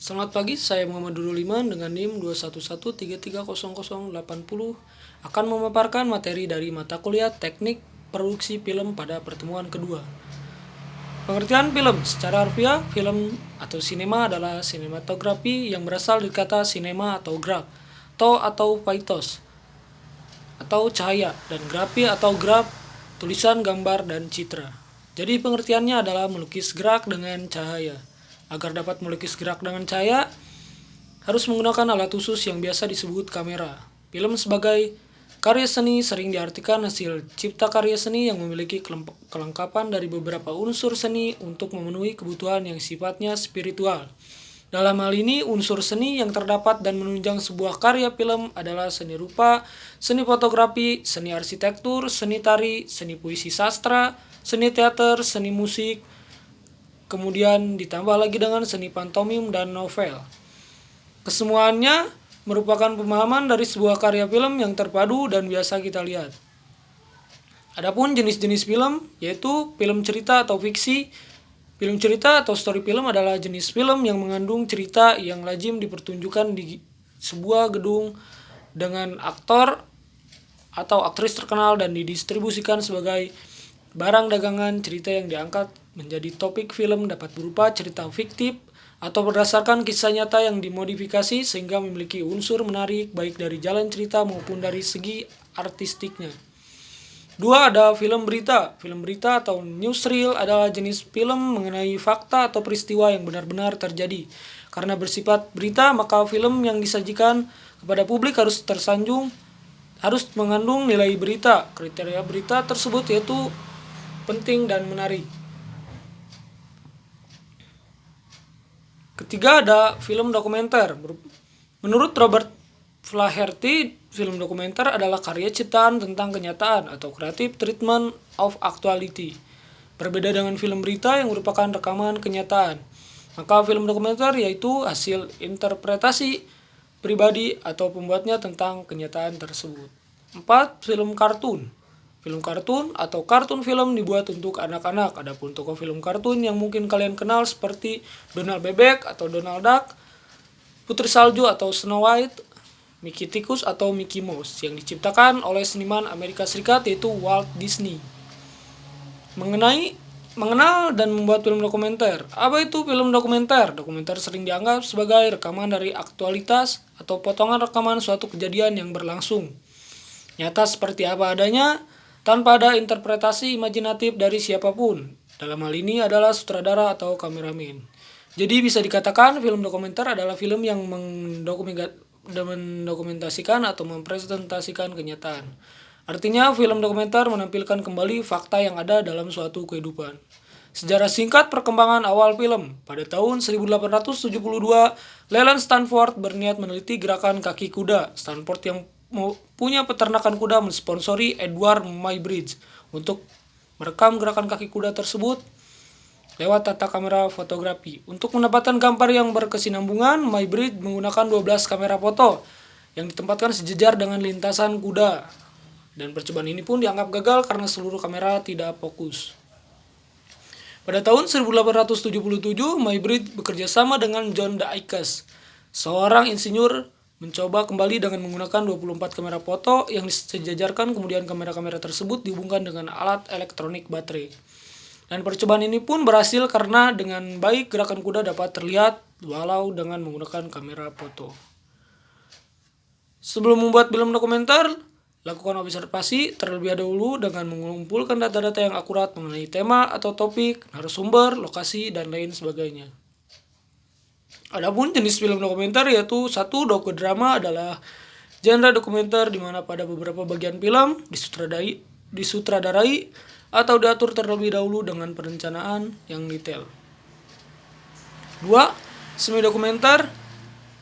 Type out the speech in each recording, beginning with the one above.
Selamat pagi, saya Muhammad Nurul Iman dengan NIM 211330080 akan memaparkan materi dari mata kuliah Teknik Produksi Film pada pertemuan kedua. Pengertian film secara harfiah, film atau sinema adalah sinematografi yang berasal dari kata sinema atau graf, atau paitos atau cahaya, dan grafi atau graf, tulisan, gambar, dan citra. Jadi pengertiannya adalah melukis gerak dengan cahaya. Agar dapat melukis gerak dengan cahaya, harus menggunakan alat khusus yang biasa disebut kamera. Film sebagai karya seni sering diartikan hasil cipta karya seni yang memiliki kelengkapan dari beberapa unsur seni untuk memenuhi kebutuhan yang sifatnya spiritual. Dalam hal ini, unsur seni yang terdapat dan menunjang sebuah karya film adalah seni rupa, seni fotografi, seni arsitektur, seni tari, seni puisi sastra, seni teater, seni musik, kemudian ditambah lagi dengan seni pantomim dan novel. Kesemuanya merupakan pemahaman dari sebuah karya film yang terpadu dan biasa kita lihat. Adapun jenis-jenis film, yaitu film cerita atau fiksi. Film cerita atau story film adalah jenis film yang mengandung cerita yang lazim dipertunjukkan di sebuah gedung dengan aktor atau aktris terkenal dan didistribusikan sebagai barang dagangan. Cerita yang diangkat menjadi topik film dapat berupa cerita fiktif atau berdasarkan kisah nyata yang dimodifikasi sehingga memiliki unsur menarik baik dari jalan cerita maupun dari segi artistiknya. 2. Ada film berita. Film berita atau newsreel adalah jenis film mengenai fakta atau peristiwa yang benar-benar terjadi. Karena bersifat berita, maka film yang disajikan kepada publik harus mengandung nilai berita. Kriteria berita tersebut yaitu penting dan menarik. Ketiga, ada film dokumenter. Menurut Robert Flaherty, film dokumenter adalah karya ciptaan tentang kenyataan atau creative treatment of actuality. Berbeda dengan film berita yang merupakan rekaman kenyataan. Maka film dokumenter yaitu hasil interpretasi pribadi atau pembuatnya tentang kenyataan tersebut. 4. Film kartun. Film kartun atau kartun film dibuat untuk anak-anak. Adapun tokoh film kartun yang mungkin kalian kenal seperti Donald Bebek atau Donald Duck, Putri Salju atau Snow White, Mickey Tikus atau Mickey Mouse yang diciptakan oleh seniman Amerika Serikat yaitu Walt Disney. Mengenal dan membuat film dokumenter. Apa itu film dokumenter? Dokumenter sering dianggap sebagai rekaman dari aktualitas atau potongan rekaman suatu kejadian yang berlangsung nyata seperti apa adanya, tanpa ada interpretasi imajinatif dari siapapun. Dalam hal ini adalah sutradara atau kameramen. Jadi bisa dikatakan film dokumenter adalah film yang mendokumentasikan atau mempresentasikan kenyataan. Artinya film dokumenter menampilkan kembali fakta yang ada dalam suatu kehidupan. Sejarah singkat perkembangan awal film. Pada tahun 1872, Leland Stanford berniat meneliti gerakan kaki kuda. Stanford yang punya peternakan kuda mensponsori Edward Muybridge untuk merekam gerakan kaki kuda tersebut lewat tata kamera fotografi. Untuk mendapatkan gambar yang berkesinambungan, Muybridge menggunakan 12 kamera foto yang ditempatkan sejajar dengan lintasan kuda. Dan percobaan ini pun dianggap gagal karena seluruh kamera tidak fokus. Pada tahun 1877, Muybridge bekerja sama dengan John Daiches, seorang insinyur, mencoba kembali dengan menggunakan 24 kamera foto yang disejajarkan, kemudian kamera-kamera tersebut dihubungkan dengan alat elektronik baterai. Dan percobaan ini pun berhasil karena dengan baik gerakan kuda dapat terlihat walau dengan menggunakan kamera foto. Sebelum membuat film dokumenter, lakukan observasi terlebih dahulu dengan mengumpulkan data-data yang akurat mengenai tema atau topik, narasumber, lokasi, dan lain sebagainya. Adapun jenis film dokumenter yaitu 1. Dokudrama adalah genre dokumenter di mana pada beberapa bagian film disutradarai atau diatur terlebih dahulu dengan perencanaan yang detail. 2. Semi dokumenter.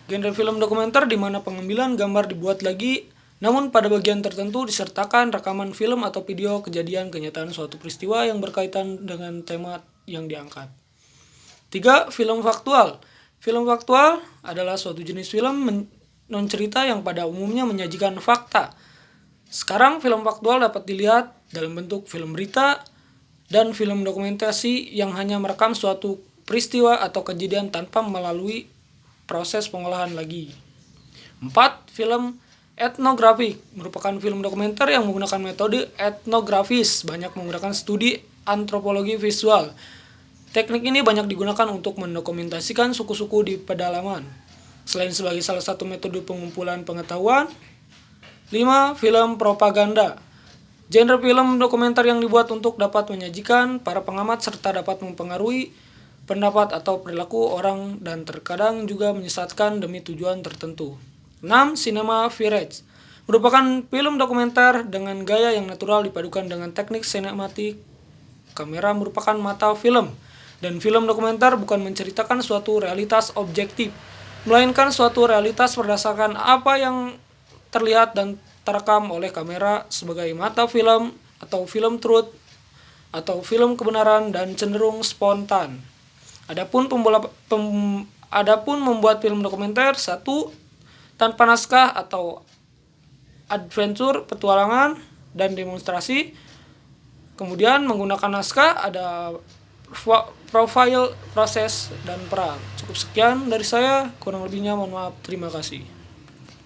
Genre film dokumenter di mana pengambilan gambar dibuat lagi, namun pada bagian tertentu disertakan rekaman film atau video kejadian kenyataan suatu peristiwa yang berkaitan dengan tema yang diangkat. 3. Film faktual. Film faktual adalah suatu jenis film non-cerita yang pada umumnya menyajikan fakta. Sekarang film faktual dapat dilihat dalam bentuk film berita dan film dokumentasi yang hanya merekam suatu peristiwa atau kejadian tanpa melalui proses pengolahan lagi. 4. Film etnografik merupakan film dokumenter yang menggunakan metode etnografis, banyak menggunakan studi antropologi visual. Teknik ini banyak digunakan untuk mendokumentasikan suku-suku di pedalaman, selain sebagai salah satu metode pengumpulan pengetahuan. 5. Film propaganda. Genre film dokumenter yang dibuat untuk dapat menyajikan para pengamat serta dapat mempengaruhi pendapat atau perilaku orang dan terkadang juga menyesatkan demi tujuan tertentu. 6. Cinema Virage merupakan film dokumenter dengan gaya yang natural dipadukan dengan teknik sinematik. Kamera merupakan mata film, dan film dokumenter bukan menceritakan suatu realitas objektif, melainkan suatu realitas berdasarkan apa yang terlihat dan terekam oleh kamera sebagai mata film atau film truth atau film kebenaran dan cenderung spontan. Adapun membuat film dokumenter, 1. Tanpa naskah atau adventure, petualangan dan demonstrasi. Kemudian menggunakan naskah, ada profile, proses, dan peran. Cukup sekian dari saya, kurang lebihnya mohon maaf, terima kasih.